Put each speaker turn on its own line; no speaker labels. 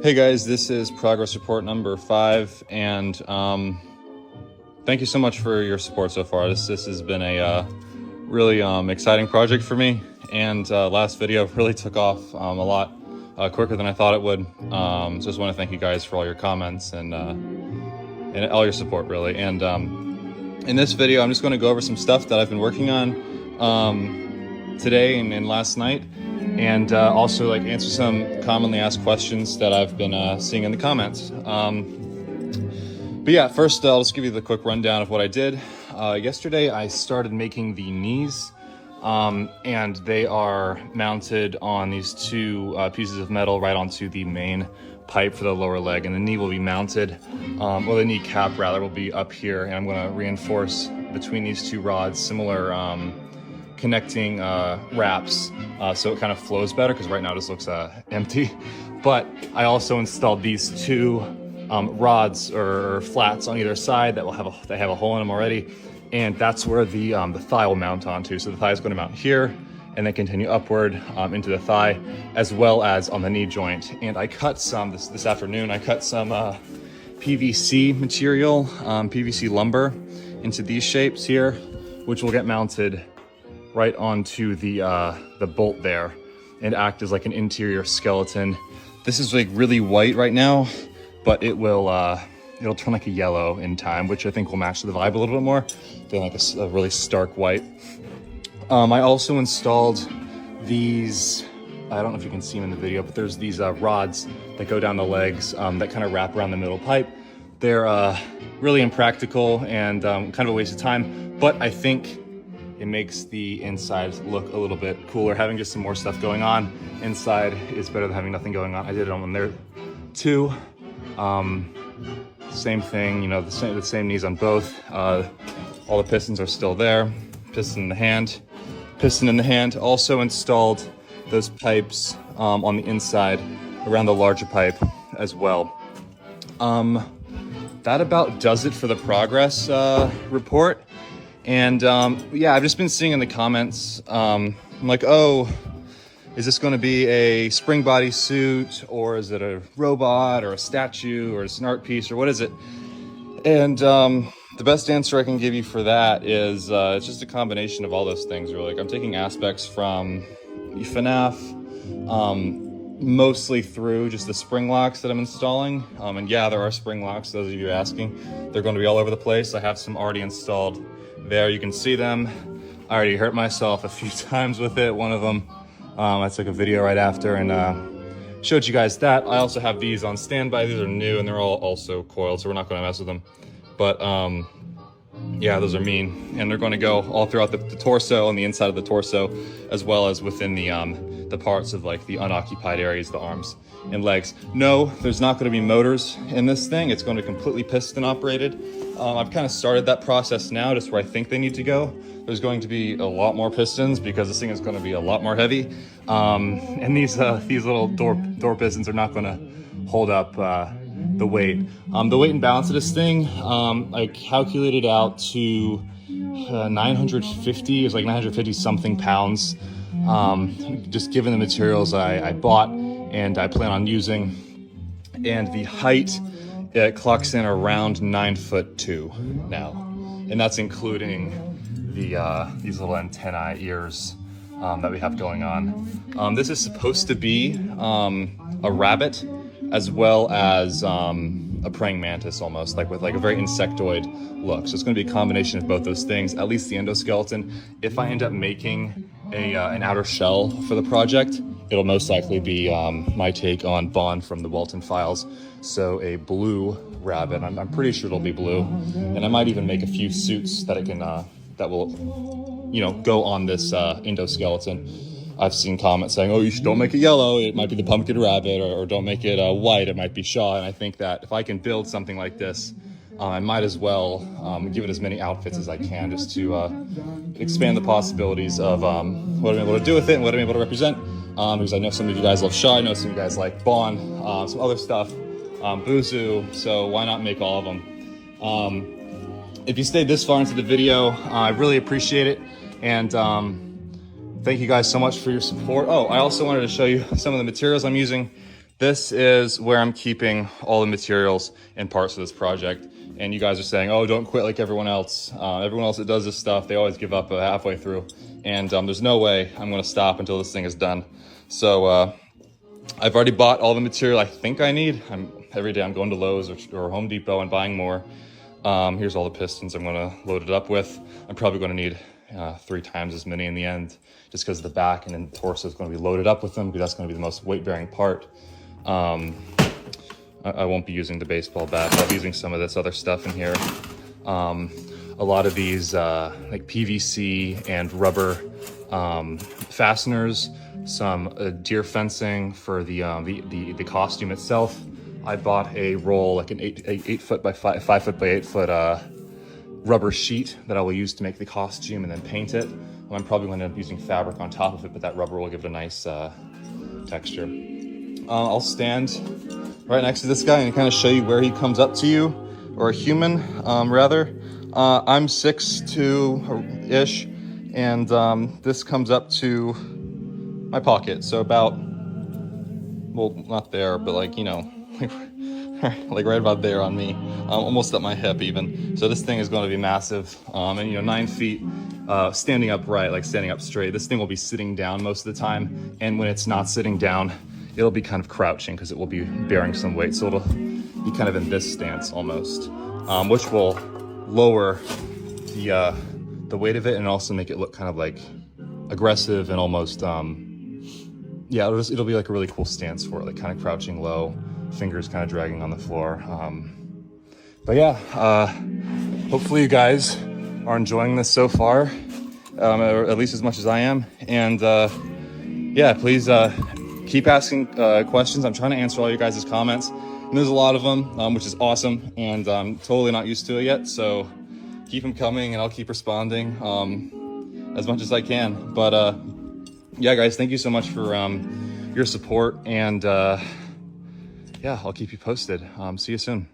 Hey guys, this is progress report number 5, and thank you so much for your support so far. This has been a really exciting project for me, and last video really took off a lot quicker than I thought it would. Just want to thank you guys for all your comments and all your support, really. And in this video, I'm just going to go over some stuff that I've been working on today and last night. And also like answer some commonly asked questions that I've been seeing in the comments. But yeah, first I'll just give you the quick rundown of what I did. Yesterday I started making the knees, and they are mounted on these two pieces of metal right onto the main pipe for the lower leg, and the knee will be mounted, or the knee cap rather, will be up here, and I'm going to reinforce between these two rods similar connecting wraps, so it kind of flows better, because right now it just looks empty. But I also installed these two rods or flats on either side that will have they have a hole in them already, and that's where the thigh will mount onto. So the thigh is going to mount here and then continue upward into the thigh, as well as on the knee joint. And I cut some this afternoon. I cut some PVC material, PVC lumber, into these shapes here, which will get mounted right onto the bolt there and act as like an interior skeleton. This is like really white right now, but it will it'll turn like a yellow in time, which I think will match the vibe a little bit more than like a really stark white. I also installed these, I don't know if you can see them in the video, but there's these rods that go down the legs that kind of wrap around the middle pipe. They're really impractical and kind of a waste of time, but I think it makes the inside look a little bit cooler. Having just some more stuff going on inside is better than having nothing going on. I did it on there too. Same thing, you know, the same knees on both. All the pistons are still there. Piston in the hand. Also installed those pipes on the inside around the larger pipe as well. That about does it for the progress report. And yeah, I've just been seeing in the comments, I'm like, oh, is this going to be a spring body suit, or is it a robot or a statue or it's an art piece, or what is it? And the best answer I can give you for that is it's just a combination of all those things, really. Like, I'm taking aspects from FNAF, mostly through just the spring locks that I'm installing. And yeah, there are spring locks, those of you asking. They're going to be all over the place. I have some already installed there. You can see them. I already hurt myself a few times with it. One of them, I took a video right after and showed you guys that. I also have these on standby. These are new and they're all also coiled, so we're not going to mess with them. But yeah, those are mean, and they're going to go all throughout the torso, on the inside of the torso, as well as within the parts of like the unoccupied areas, the arms and legs. No, there's not going to be motors in this thing. It's going to be completely piston operated. I've kind of started that process now, just where I think they need to go. There's going to be a lot more pistons because this thing is going to be a lot more heavy. And these little door pistons are not going to hold up the weight. The weight and balance of this thing, I calculated out to 950, it's like 950 something pounds, just given the materials I bought and I plan on using. And the height, it clocks in around 9'2" now, and that's including these little antennae ears that we have going on. This is supposed to be a rabbit, as well as a praying mantis, almost like with like a very insectoid look. So it's going to be a combination of both those things, at least the endoskeleton. If I end up making an outer shell for the project, it'll most likely be my take on Bond from the Walton Files. So a blue rabbit. I'm pretty sure it'll be blue, and I might even make a few suits that it can that will, you know, go on this endoskeleton. I've seen comments saying, oh, don't make it yellow, it might be the pumpkin rabbit, or don't make it white, it might be Shaw. And I think that if I can build something like this, I might as well give it as many outfits as I can, just to expand the possibilities of what I'm able to do with it and what I'm able to represent. Because I know some of you guys love Shaw, I know some of you guys like Bond, some other stuff, Buzu, so why not make all of them? If you stayed this far into the video, I really appreciate it, and thank you guys so much for your support. Oh, I also wanted to show you some of the materials I'm using. this is where I'm keeping all the materials and parts of this project. And you guys are saying, oh, don't quit like everyone else. Everyone else that does this stuff, they always give up halfway through. And there's no way I'm gonna stop until this thing is done. So I've already bought all the material I think I need. Every day I'm going to Lowe's or Home Depot and buying more. Here's all the pistons I'm gonna load it up with. I'm probably gonna need 3 times as many in the end, just because the back and then the torso is gonna be loaded up with them, because that's gonna be the most weight-bearing part. I won't be using the baseball bat, but I'll be using some of this other stuff in here. A lot of these like PVC and rubber fasteners, some deer fencing for the costume itself. I bought a roll, like an 8 foot by 5 foot by 8 foot rubber sheet that I will use to make the costume and then paint it. I'm probably going to end up using fabric on top of it, but that rubber will give it a nice texture. I'll stand right next to this guy and kind of show you where he comes up to you, or a human, rather. I'm 6'2"-ish, and this comes up to my pocket, so about, well, not there, but like, you know, like right about there on me, almost at my hip even. So this thing is going to be massive, and you know, 9 feet, standing upright, like standing up straight. This thing will be sitting down most of the time, and when it's not sitting down, it'll be kind of crouching because it will be bearing some weight. So it'll be kind of in this stance almost, which will lower the weight of it and also make it look kind of like aggressive and almost, yeah, it'll be like a really cool stance for it, like kind of crouching low, fingers kind of dragging on the floor. But yeah, hopefully you guys are enjoying this so far, or at least as much as I am. And yeah, please keep asking questions. I'm trying to answer all you guys' comments, and there's a lot of them, which is awesome, and I'm totally not used to it yet, so keep them coming and I'll keep responding as much as I can. But yeah, guys, thank you so much for your support, and yeah, I'll keep you posted. See you soon.